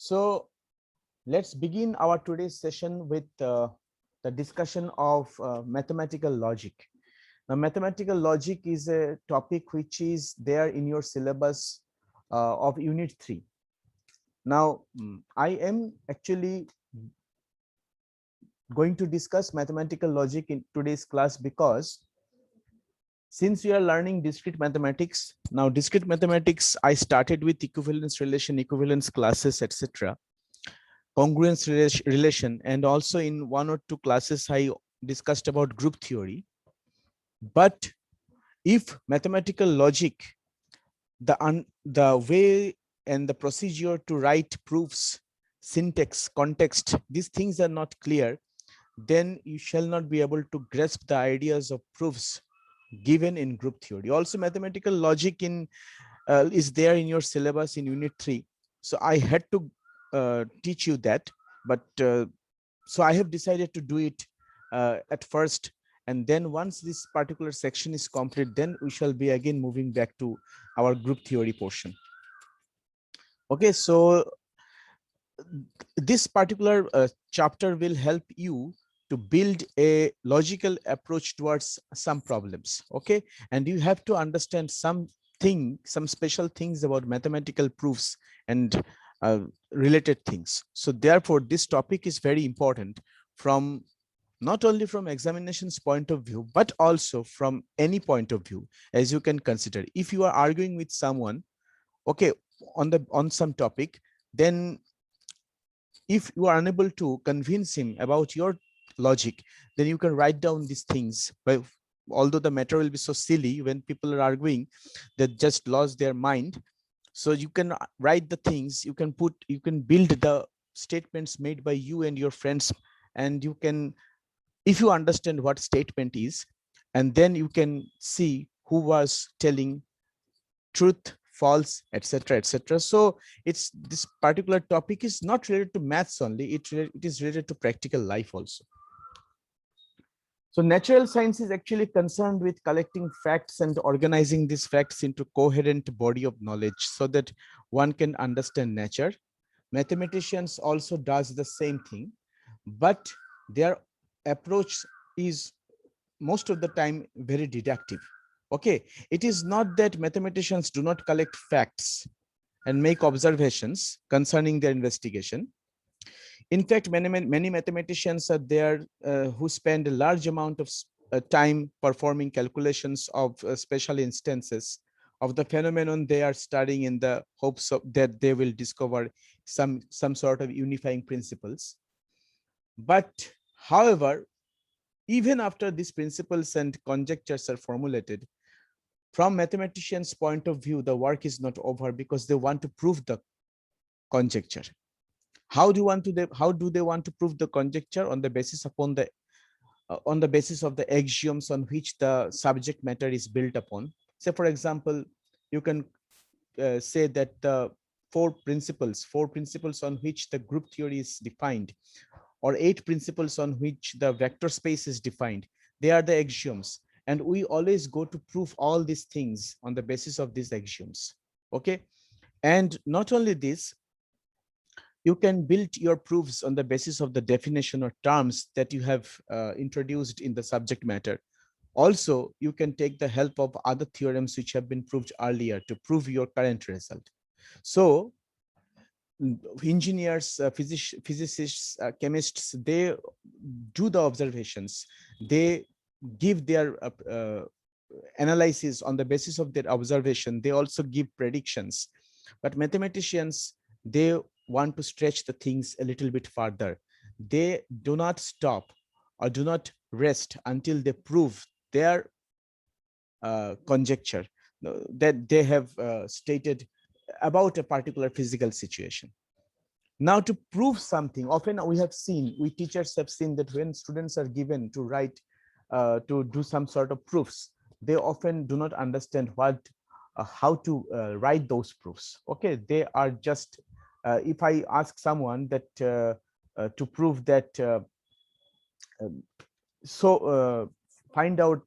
So let's begin our today's session with the discussion of mathematical logic. Now, mathematical logic is a topic which is there in your syllabus of Unit 3. Now, I am actually going to discuss mathematical logic in today's class because since we are learning discrete mathematics, now discrete mathematics, I started with equivalence relation, equivalence classes, etc. Congruence relation, and also in one or two classes I discussed about group theory. But if mathematical logic, the way and the procedure to write proofs, syntax, context, these things are not clear, then you shall not be able to grasp the ideas of proofs given in group theory. Also, mathematical logic is there in your syllabus in Unit 3. So I had to teach you that, but so I have decided to do it at first, and then once this particular section is complete, then we shall be again moving back to our group theory portion. Okay, so this particular chapter will help you to build a logical approach towards some problems. Okay, and you have to understand some special things about mathematical proofs and related things. So therefore this topic is very important from not only from examinations point of view, but also from any point of view. As you can consider, if you are arguing with someone, okay, on some topic, then if you are unable to convince him about your logic, then you can write down these things. But although the matter will be so silly when people are arguing, they just lost their mind. So you can write the things, you can build the statements made by you and your friends, and you can, if you understand what statement is, and then you can see who was telling truth, false, etc., etc. So it's, this particular topic is not related to maths only, it is related to practical life also. So natural science is actually concerned with collecting facts and organizing these facts into coherent body of knowledge so that one can understand nature. Mathematicians also does the same thing, but their approach is most of the time very deductive. Okay, it is not that mathematicians do not collect facts and make observations concerning their investigation. In fact, many mathematicians are there who spend a large amount of time performing calculations of special instances of the phenomenon they are studying in the hopes of that they will discover some sort of unifying principles. But however, even after these principles and conjectures are formulated, from mathematicians' point of view, the work is not over because they want to prove the conjecture. How do they want to prove the conjecture? On the basis upon the on the basis of the axioms on which the subject matter is built upon. Say, for example, you can say that the four principles on which the group theory is defined, or 8 principles on which the vector space is defined, they are the axioms, and we always go to prove all these things on the basis of these axioms. Okay, and not only this, you can build your proofs on the basis of the definition or terms that you have introduced in the subject matter. Also, you can take the help of other theorems which have been proved earlier to prove your current result. So engineers, physicists, chemists, they do the observations, they give their analysis on the basis of their observation, they also give predictions. But mathematicians, they want to stretch the things a little bit further. They do not stop or do not rest until they prove their conjecture that they have stated about a particular physical situation. Now, to prove something, often we teachers have seen that when students are given to write, to do some sort of proofs, they often do not understand how to write those proofs. Okay, they are just, if I ask someone that to prove that, find out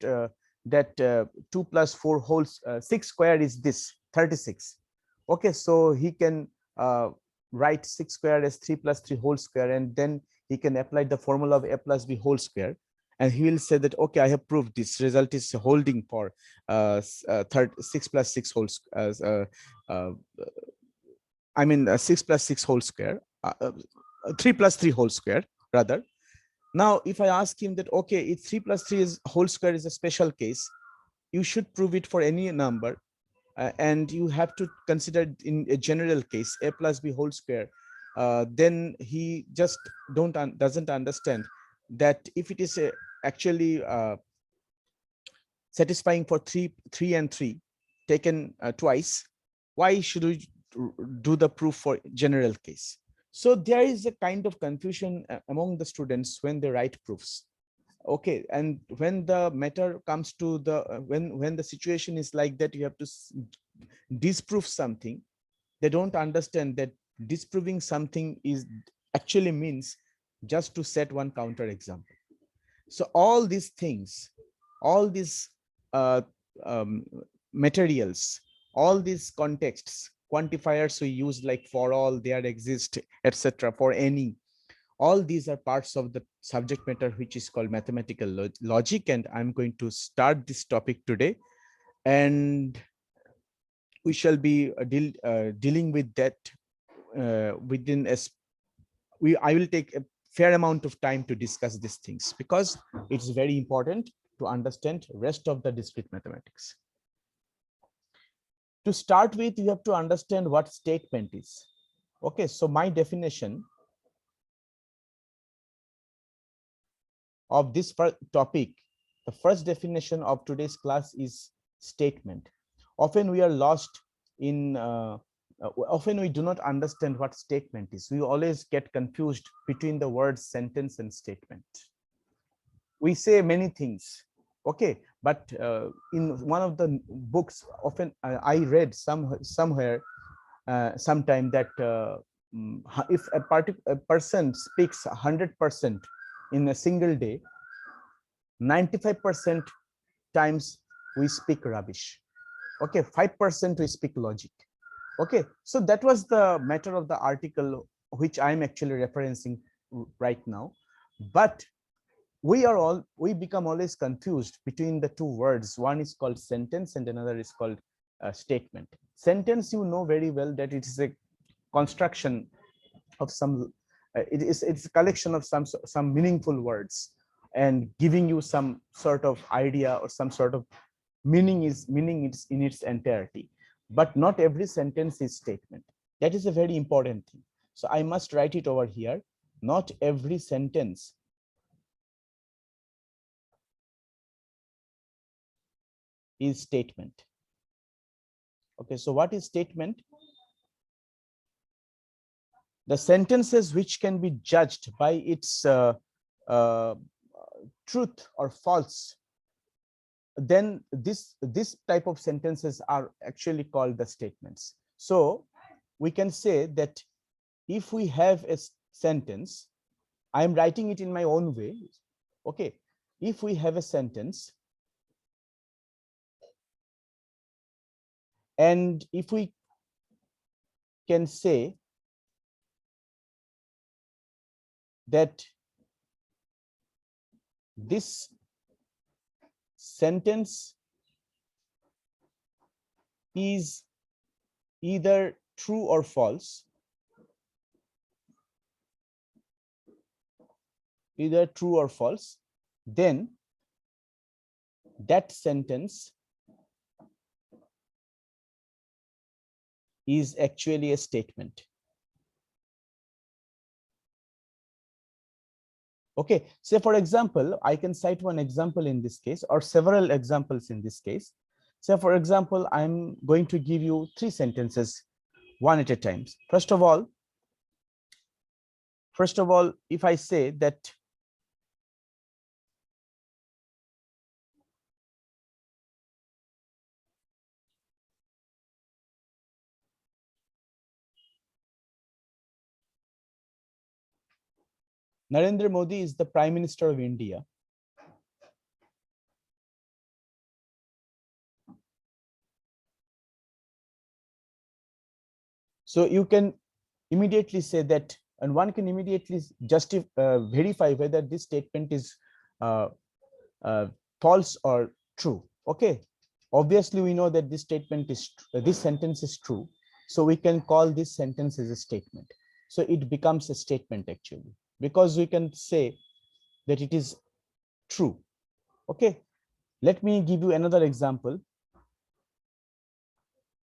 that 2 plus 4 whole 6 square is this 36. Okay, so he can write 6 square as 3 plus 3 whole square, and then he can apply the formula of a plus b whole square, and he will say that, okay, I have proved this result is holding for 6 plus 6 whole uh, I mean 6 plus 6 whole square, 3 plus 3 whole square rather. Now, if I ask him that, okay, if 3 plus 3 is whole square is a special case, you should prove it for any number, and you have to consider in a general case a plus b whole square. Then he just doesn't understand that if it is actually satisfying for 3 and 3 taken twice, why should we do the proof for general case? So there is a kind of confusion among the students when they write proofs. Okay, and when the matter comes to the when the situation is like that, you have to disprove something, they don't understand that disproving something is actually means just to set one counter example. So all these things, all these uh, um, materials, all these contexts, quantifiers we use like for all, there exist, etc., for any, all these are parts of the subject matter which is called mathematical logic, and I'm going to start this topic today, and we shall be dealing with that within I will take a fair amount of time to discuss these things because it's very important to understand rest of the discrete mathematics. To start with, you have to understand what statement is. Okay, so my definition of this topic, the first definition of today's class is statement. Often we are lost in often we do not understand what statement is. We always get confused between the words sentence and statement. We say many things, okay, but in one of the books, often I read somewhere sometime that if a person speaks 100% in a single day, 95% times we speak rubbish. Okay, 5% we speak logic. Okay, so that was the matter of the article which I'm actually referencing right now. But we become always confused between the two words. One is called sentence and another is called statement. Sentence, you know very well that it is a construction of some it's a collection of some meaningful words and giving you some sort of idea or some sort of meaning in its entirety. But not every sentence is statement. That is a very important thing. So I must write it over here. Not every sentence is statement. Okay, so what is statement? The sentences which can be judged by its truth or false, then this type of sentences are actually called the statements. So we can say that if we have a sentence, I am writing it in my own way. Okay, if we have a sentence and if we can say that this sentence is either true or false, then that sentence is actually a statement. Okay, say for example, I can cite one example in this case or several examples in this case. So for example, I'm going to give you 3 sentences one at a time. First of all, if I say that Narendra Modi is the Prime Minister of India, so you can immediately say that, and one can immediately verify whether this statement is uh, false or true. Okay, obviously we know that this statement is this sentence is true, so we can call this sentence as a statement. So it becomes a statement actually, because we can say that it is true. Okay, let me give you another example.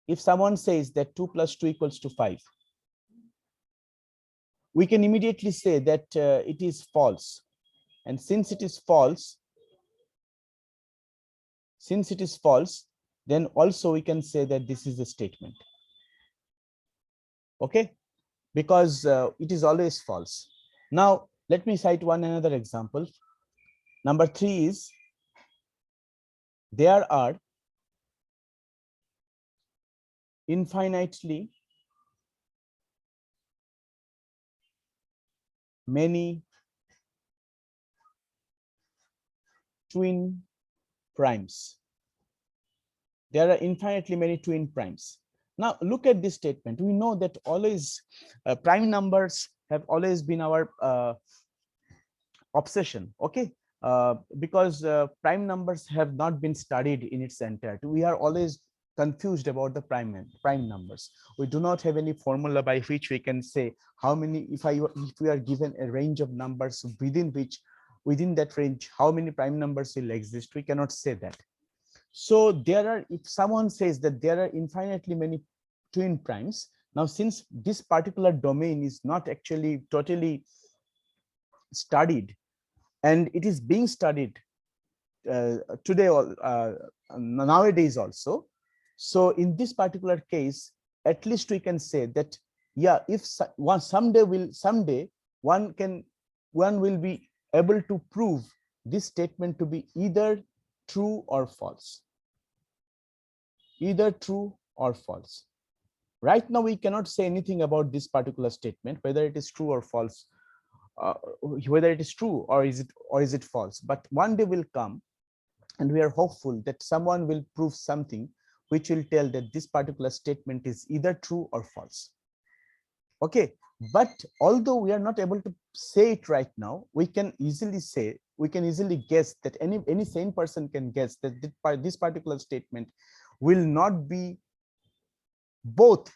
If someone says that 2 plus 2 equals to 5, we can immediately say that it is false. And since it is false, then also we can say that this is a statement. Okay, because it is always false. Now, let me cite another example. Number 3 is, there are infinitely many twin primes. There are infinitely many twin primes. Now, look at this statement. We know that always prime numbers have always been our obsession. Okay, because prime numbers have not been studied in its entirety. We are always confused about the prime numbers. We do not have any formula by which we can say how many, if we are given a range of numbers within that range, how many prime numbers will exist. We cannot say that. So there are, if someone says that there are infinitely many twin primes, now since this particular domain is not actually totally studied, and it is being studied today nowadays also, so in this particular case, at least we can say that, yeah, if someday one will be able to prove this statement to be either true or false. Either true or false. Right now we cannot say anything about this particular statement, whether it is true or false, whether it is true or is it false. But one day will come, and we are hopeful that someone will prove something which will tell that this particular statement is either true or false. Okay, but although we are not able to say it right now, we can easily guess that any sane person can guess that this particular statement will not be both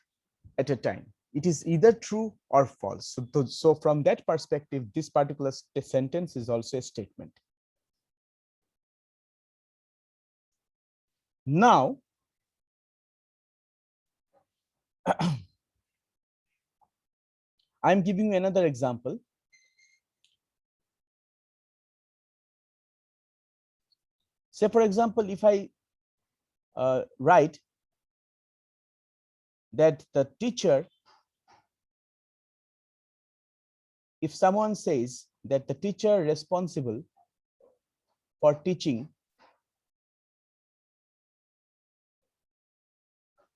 at a time. It is either true or false. So from that perspective, this particular sentence is also a statement. Now, I'm giving you another example. Say, for example, if I write that the teacher, if someone says that the teacher responsible for teaching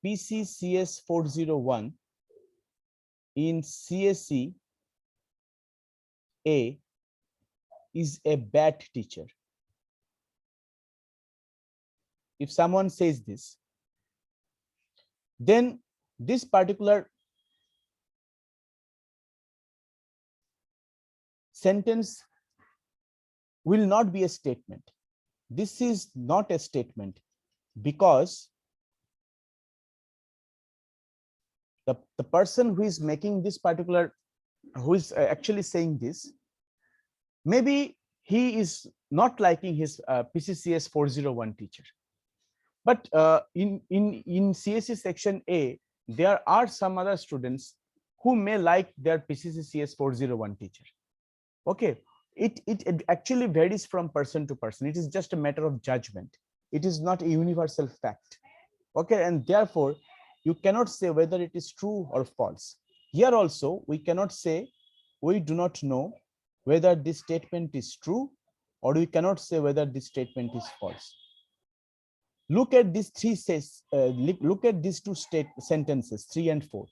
PCCS 401 in CSE A is a bad teacher. If someone says this, then this particular sentence will not be a statement. This is not a statement, because the person who is making this particular, who is actually saying this, maybe he is not liking his PCCS 401 teacher. But in CSE section A, there are some other students who may like their PCCS 401 teacher. Okay, it actually varies from person to person. It is just a matter of judgment. It is not a universal fact. Okay, and therefore you cannot say whether it is true or false. Here also we cannot say, we do not know whether this statement is true, or we cannot say whether this statement is false. Look at these look at these two sentences, 3 and 4.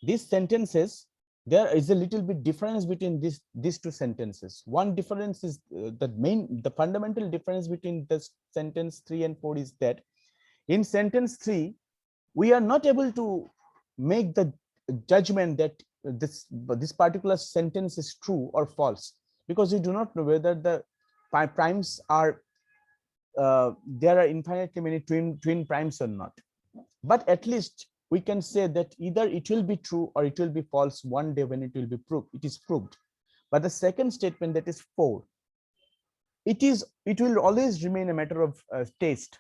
These sentences, there is a little bit difference between these two sentences. One difference is the fundamental difference between the sentence 3 and 4 is that in sentence 3, we are not able to make the judgment that this particular sentence is true or false, because we do not know whether the primes are there are infinitely many twin primes or not. But at least we can say that either it will be true or it will be false one day when it will be proved. It is proved. But the second statement, that is 4, it will always remain a matter of taste,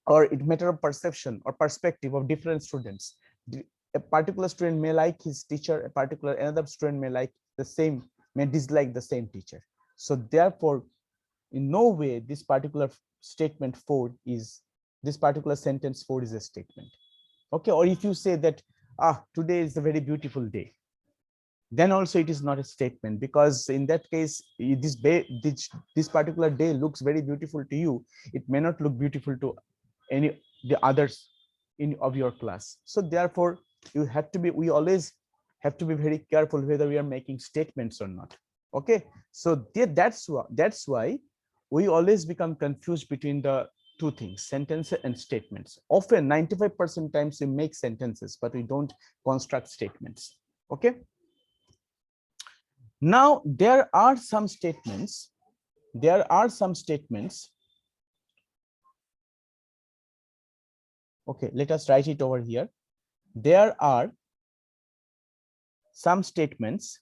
or it matter of perception or perspective of different students. A particular student may like his teacher, another student may dislike the same teacher. So therefore, in no way this particular statement 4 is, this particular sentence 4 is a statement. Okay, or if you say that today is a very beautiful day, then also it is not a statement, because in that case this particular day looks very beautiful to you, it may not look beautiful to any the others in of your class. So therefore we always have to be very careful whether we are making statements or not. Okay, so that's why we always become confused between the two things, sentences and statements. Often 95% times we make sentences, but we don't construct statements. Okay, now there are some statements okay, let us write it over here. There are some statements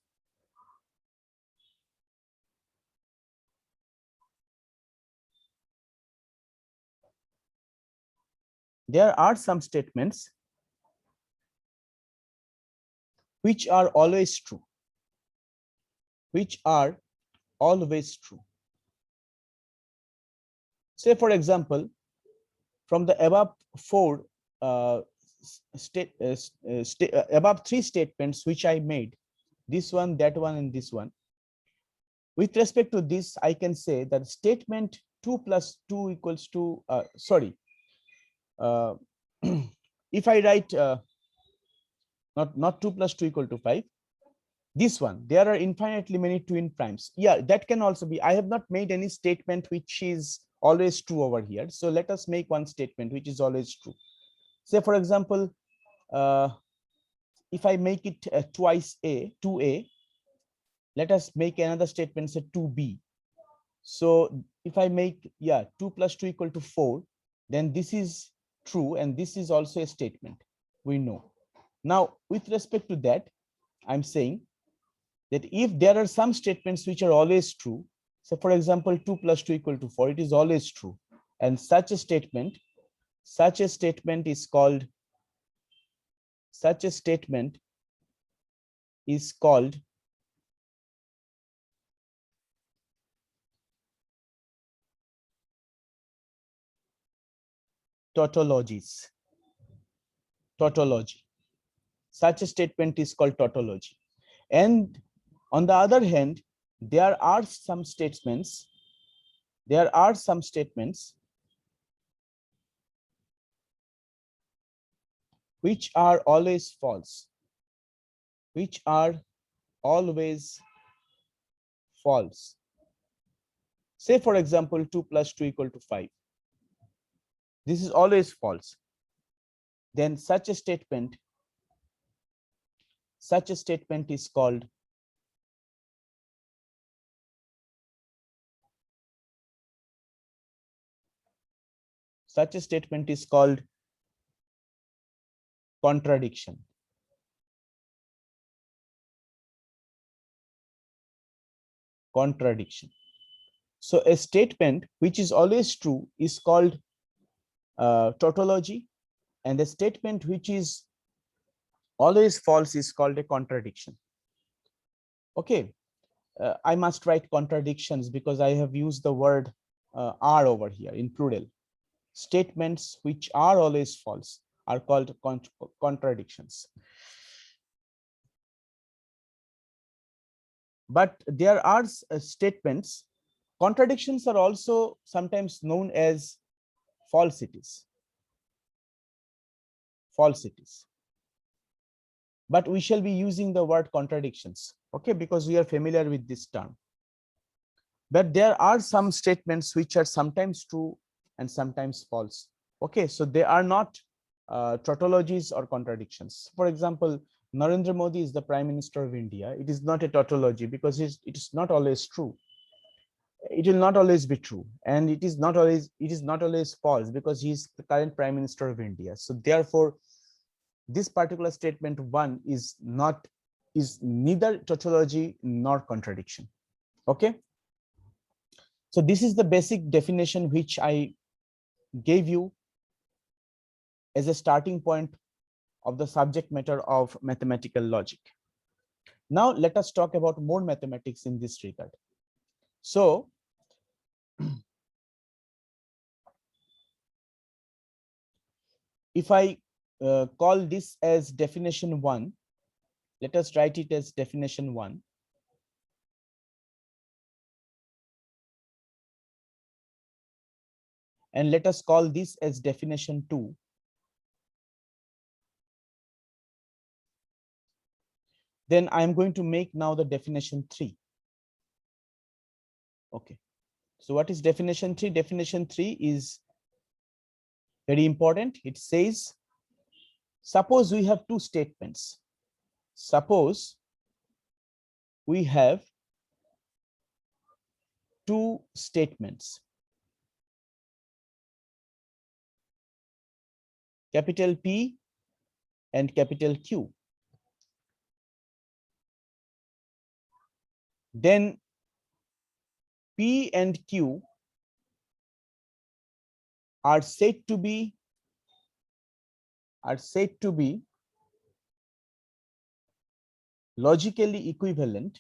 which are always true, Say for example, from the above four above 3 statements which I made, this one, that one, and this one, with respect to this, I can say that statement 2 plus 2 equals to if I write not 2 plus 2 equal to 5, this one, there are infinitely many twin primes. Yeah, that can also be. I have not made any statement which is always true over here. So let us make one statement which is always true. Say for example, if I make it twice a, 2a, let us make another statement, say 2b. So if I make 2 plus 2 equal to 4, then this is true, and this is also a statement, we know. Now with respect to that, I'm saying that if there are some statements which are always true, so for example 2 plus 2 equal to 4, it is always true, and such a statement is called tautology. Such a statement is called tautology. And on the other hand, there are some statements which are always false, Say for example 2 plus 2 equal to 5, this is always false. Then such a statement is called contradiction. So a statement which is always true is called tautology, and a statement which is always false is called a contradiction. Okay, I must write contradictions because I have used the word are over here in plural. Statements which are always false are called contradictions. But there are statements, contradictions are also sometimes known as falsities. But we shall be using the word contradictions, okay, because we are familiar with this term. But there are some statements which are sometimes true and sometimes false. Okay, so they are not tautologies or contradictions. For example, Narendra Modi is the Prime Minister of India. It is not a tautology because it is not always true. It will not always be true, and it is not always false because he is the current Prime Minister of India. So therefore, this particular statement one is neither tautology nor contradiction. Okay. So this is the basic definition which I gave you as a starting point of the subject matter of mathematical logic. Now let us talk about more mathematics in this regard. So if I call this as definition one, let us write it as definition one. And let us call this as definition two. Then I'm going to make now the definition three. Okay. So what is definition three? Definition three is very important. It says, suppose we have two statements. Suppose we have two statements. Capital P and capital Q. Then P and Q are said to be logically equivalent,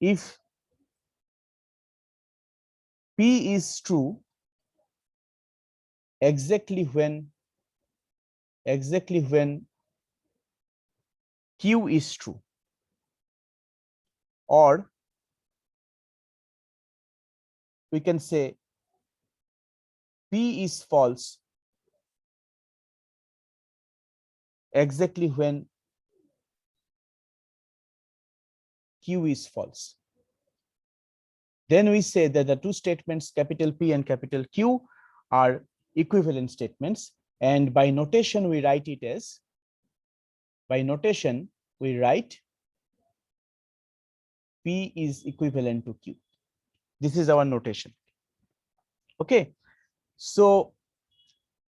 if P is true exactly when Q is true, or we can say P is false exactly when Q is false. Then we say that the two statements capital P and capital Q are equivalent statements, and by notation we write it as, P is equivalent to Q. This is our notation. Okay, so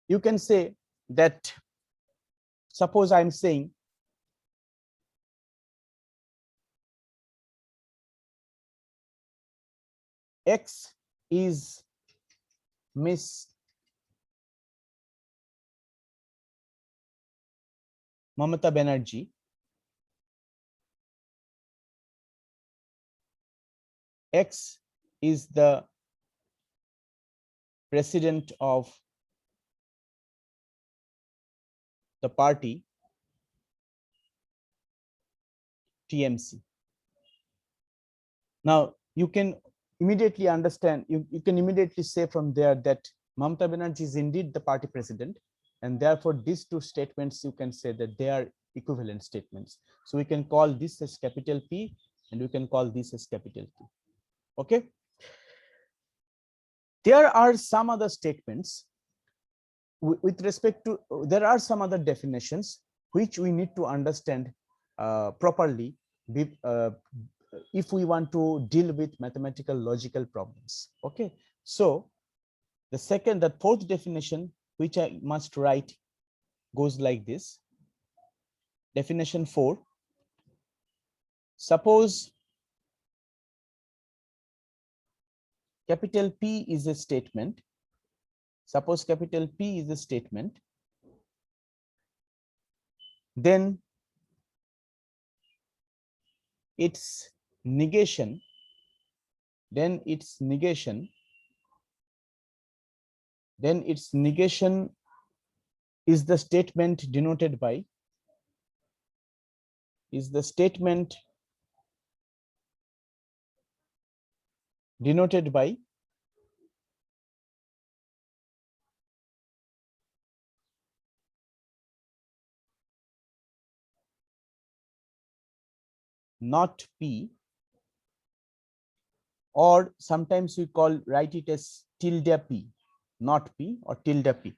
you can say that, suppose I'm saying X is Miss Mamata Banerjee, X is the president of the party TMC. Now you can immediately understand, you can immediately say from there that Mamata Banerjee is indeed the party president, and therefore these two statements you can say that they are equivalent statements. So we can call this as capital P and we can call this as capital Q. Okay. There are some other statements with respect to, there are some other definitions which we need to understand properly if we want to deal with mathematical logical problems. Okay, so the fourth definition which I must write goes like this. Definition 4. Suppose capital P is a statement. Suppose capital P is a statement, then its negation is the statement denoted by not P or sometimes we write it as tilde p, not p, or tilde p.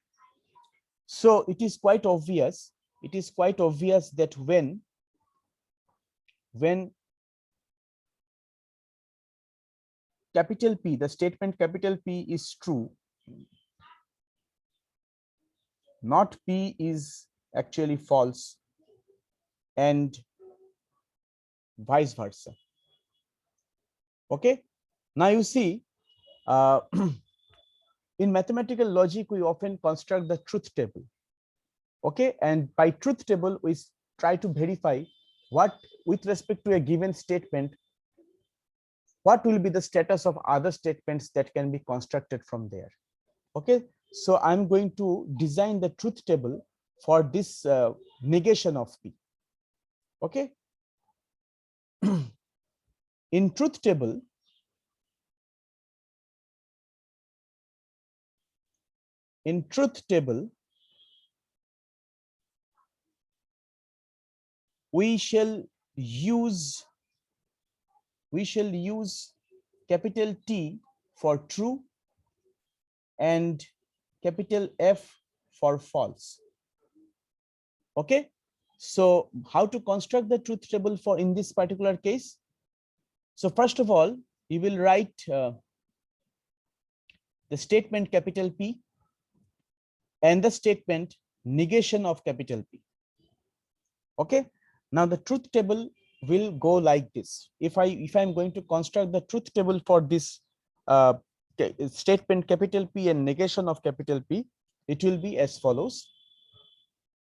So it is quite obvious. It is quite obvious that when capital P, the statement capital P is true, not P is actually false, and vice versa. Okay. Now you see, in mathematical logic, we often construct the truth table. Okay, and by truth table, we try to verify what, with respect to a given statement, what will be the status of other statements that can be constructed from there. Okay, so I'm going to design the truth table for this negation of P. Okay. In truth table, we shall use capital T for true and capital F for false. Okay, so how to construct the truth table for in this particular case? So first of all, you will write the statement capital P and the statement negation of capital P. Okay, now the truth table will go like this. If I'm going to construct the truth table for this statement capital P and negation of capital P, it will be as follows.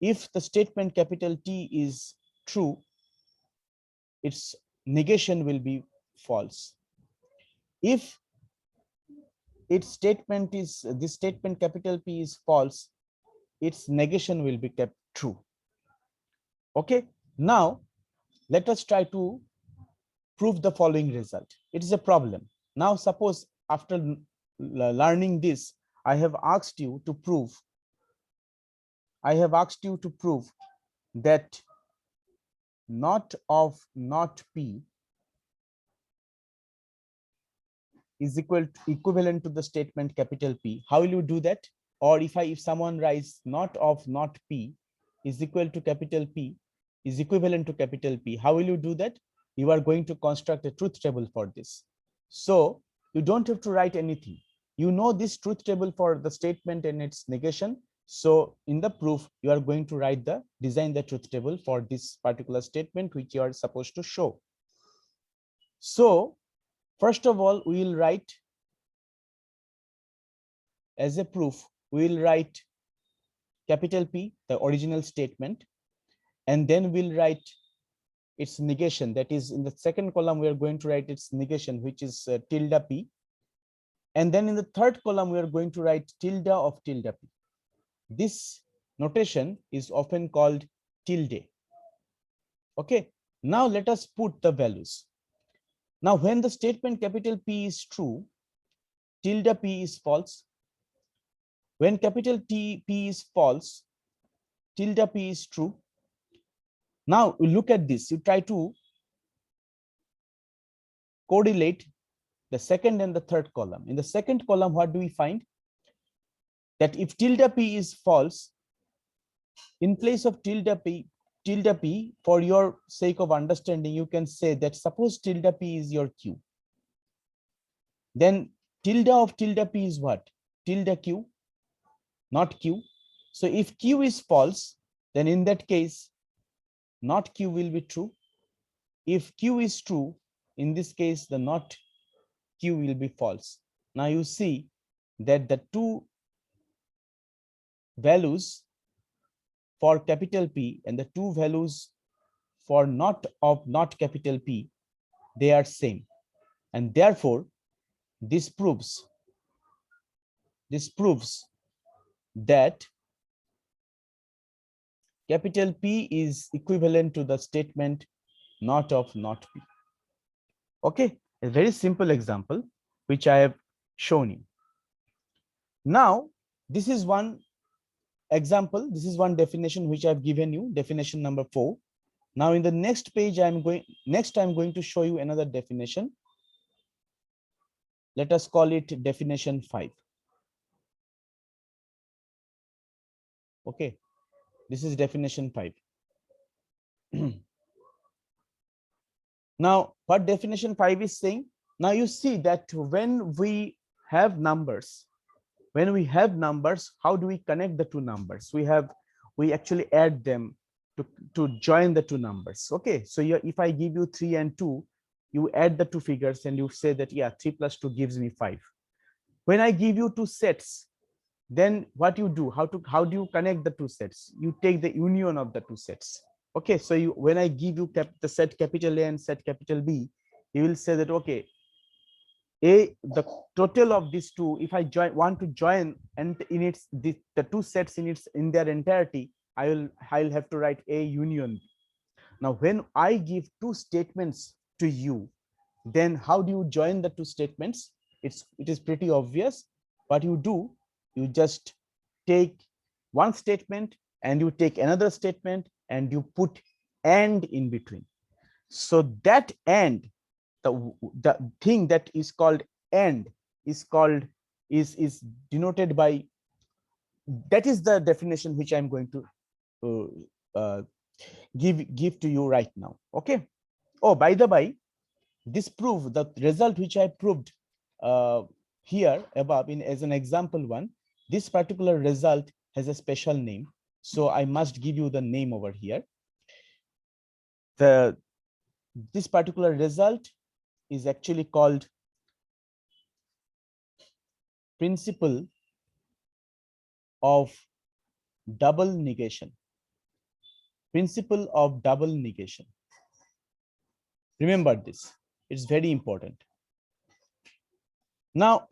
If the statement capital T is true, its negation will be false. If its statement is, this statement capital P is false, its negation will be kept true. Okay, now let us try to prove the following result. It is a problem. Now suppose after learning this, I have asked you to prove that not of not P is equivalent to the statement capital P. How will you do that? Or if someone writes not of not P is equal to capital P is equivalent to capital P, how will you do that? You are going to construct a truth table for this. So you don't have to write anything. You know this truth table for the statement and its negation. So in the proof, you are going to design the truth table for this particular statement which you are supposed to show. So first of all, we will write as a proof, we will write capital P, the original statement, and then we'll write its negation. That is, in the second column, we are going to write its negation, which is tilde P. And then in the third column, we are going to write tilde of tilde P. This notation is often called tilde. Okay, now let us put the values. Now, when the statement capital P is true, tilde P is false. When capital P is false, tilde P is true. Now look at this. You try to correlate the second and the third column. In the second column, what do we find? That if tilde P is false, in place of tilde P, for your sake of understanding, you can say that suppose tilde P is your Q. Then tilde of tilde P is what? Tilde Q, not Q. So if Q is false, then in that case, not Q will be true. If Q is true, in this case, the not Q will be false. Now you see that the two values for capital P and the two values for not of not capital P, they are same. And therefore, this proves that capital P is equivalent to the statement not of not P. Okay, a very simple example which I have shown you. Now, this is one example, this is one definition which I've given you, definition number 4. Now in the next page, I'm going to show you another definition. Let us call it definition 5. Okay, this is definition 5. Now, what definition 5 is saying? Now you see that when we have numbers, how do we connect the two numbers? We actually add them to join the two numbers. Okay, so if I give you 3 and 2, you add the two figures and you say that, yeah, 3 plus 2 gives me 5. When I give you two sets, then what you do, how do you connect the two sets? You take the union of the two sets. Okay, so when I give you the set capital A and set capital B, you will say that, okay, the total of these two, if I want to join and in its the two sets in their entirety, I'll have to write A union. Now when I give two statements to you, then how do you join the two statements? It is pretty obvious. What you do, you just take one statement and you take another statement and you put and in between. So that and, the thing that is called and is denoted by, that is the definition which I'm going to give to you right now. Okay. Oh, by the way, this proof, the result which I proved here above as an example one, this particular result has a special name. So I must give you the name over here. This particular result is actually called principle of double negation. Principle of double negation. Remember this, it's very important. Now,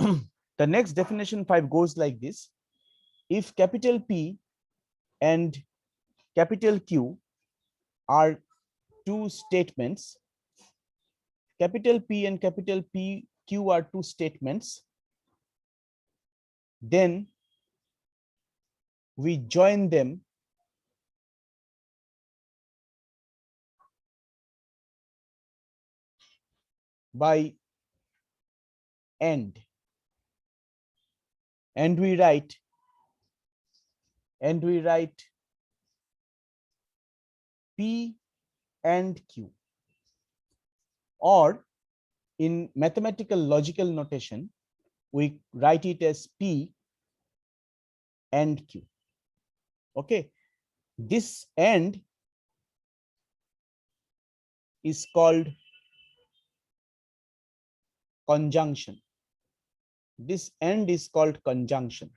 the next definition 5 goes like this. If capital P and capital Q are two statements, capital P and capital Q are two statements, then we join them by and we write P and Q, or in mathematical logical notation we write it as P and Q. Okay, this and is called conjunction. This and is called conjunction.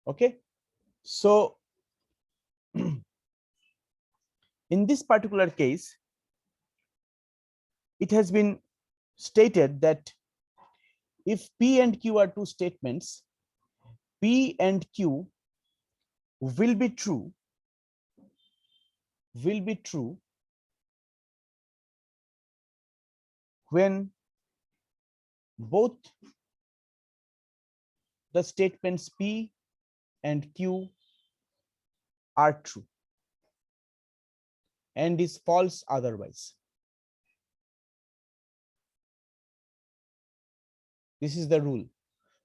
Okay, so in this particular case, it has been stated that if P and Q are two statements, P and Q will be true when both the statements P and Q are true and is false otherwise. This is the rule.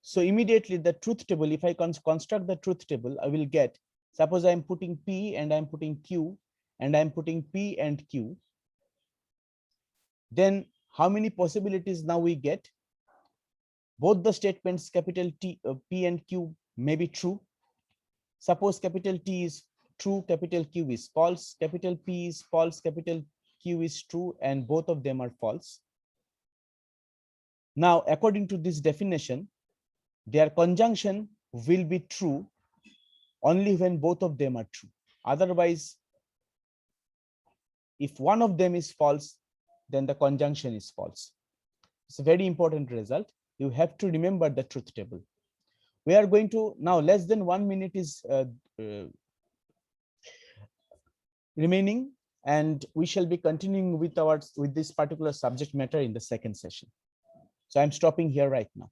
So immediately the truth table, if I construct the truth table, I will get, suppose I'm putting P and I'm putting Q and I'm putting P and Q. Then how many possibilities now we get? Both the statements capital T, P and Q may be true. Suppose capital T is true, capital Q is false, capital P is false, capital Q is true, and both of them are false. Now, according to this definition, their conjunction will be true only when both of them are true. Otherwise, if one of them is false, then the conjunction is false. It's a very important result. You have to remember the truth table. We are going to now, less than 1 minute is remaining, and we shall be continuing with this particular subject matter in the second session. So I'm stopping here right now.